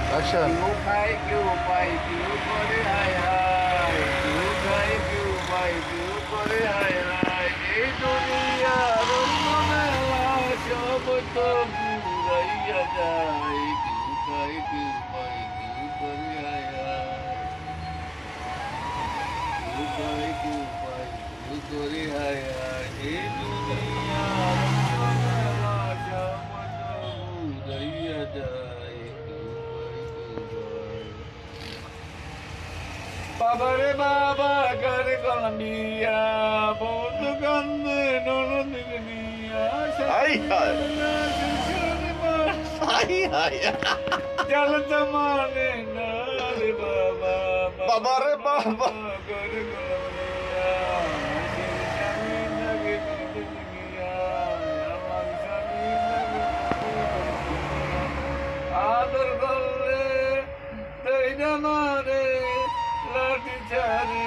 Action. क्यों खाए क्यों पाए क्यों करे हाय हाय क्यों खाए क्यों पाए क्यों करे हाय हाय এই দুনিয়ার মেলা সব তো ঘুরাইয়া যায় কেউ খায় কেউ পায় কেউ করে হায় হায় কেউ খায় কেউ পায় কেউ করে হায় হায় এই দুনিয়ার মেলা সব তো ঘুরাইয়া যায় কেউ পায় কেউ পায় বাবারে বাবা ঘর গলিয়া বন্ধু কান্দে ননদিন নিয়া Ay, ay. Ay, ay. চল জমানে না রে বাবা বাবা রে বাবা। ঘর গলিয়া স্বামী লাগে দুনিয়া আমার স্বামী লাগে আদর করলে তাই না মারে লাঠি ছাড়ে